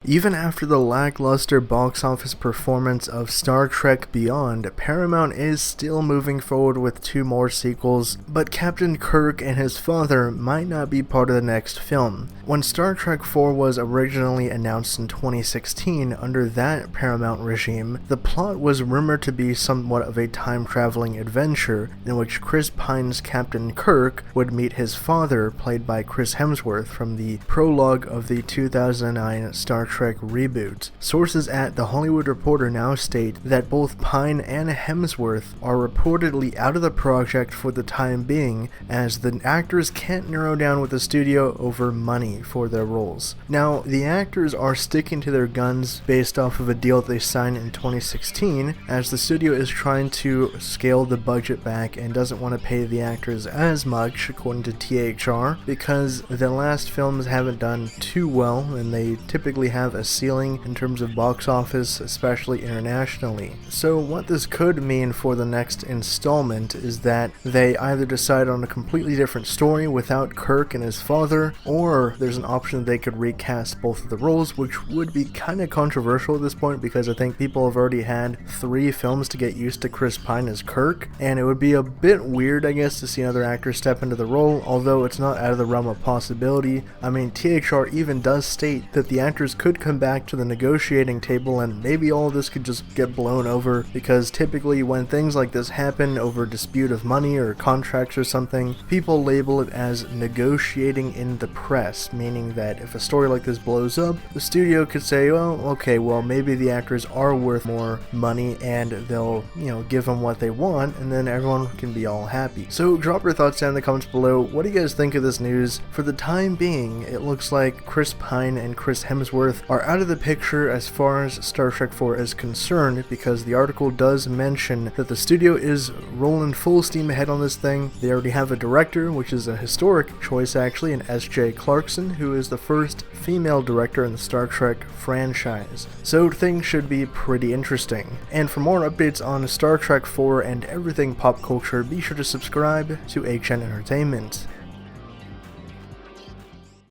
Even after the lackluster box office performance of Star Trek Beyond, Paramount is still moving forward with 2 more sequels, but Captain Kirk and his father might not be part of the next film. When Star Trek IV was originally announced in 2016 under that Paramount regime, the plot was rumored to be somewhat of a time-traveling adventure in which Chris Pine's Captain Kirk would meet his father, played by Chris Hemsworth, from the prologue of the 2009 Star Trek reboot. Sources at The Hollywood Reporter now state that both Pine and Hemsworth are reportedly out of the project for the time being, as the actors can't narrow down with the studio over money for their roles. Now, the actors are sticking to their guns based off of a deal they signed in 2016, as the studio is trying to scale the budget back and doesn't want to pay the actors as much, according to THR, because the last films haven't done too well, and they typically have a ceiling in terms of box office, especially internationally. So what this could mean for the next installment is that they either decide on a completely different story without Kirk and his father, or there's an option that they could recast both of the roles, which would be kind of controversial at this point because I think people have already had 3 films to get used to Chris Pine as Kirk, and it would be a bit weird, I guess, to see another actor step into the role, although it's not out of the realm of possibility. I mean, THR even does state that the actors could come back to the negotiating table and maybe all of this could just get blown over, because typically when things like this happen over dispute of money or contracts or something, people label it as negotiating in the press, meaning that if a story like this blows up, the studio could say, well, okay, well, maybe the actors are worth more money and they'll, give them what they want, and then everyone can be all happy. So drop your thoughts down in the comments below. What do you guys think of this news? For the time being, it looks like Chris Pine and Chris Hemsworth are out of the picture as far as Star Trek IV is concerned, because the article does mention that the studio is rolling full steam ahead on this thing. They already have a director, which is a historic choice actually, in S.J. Clarkson, who is the first female director in the Star Trek franchise. So things should be pretty interesting. And for more updates on Star Trek IV and everything pop culture, be sure to subscribe to HN Entertainment.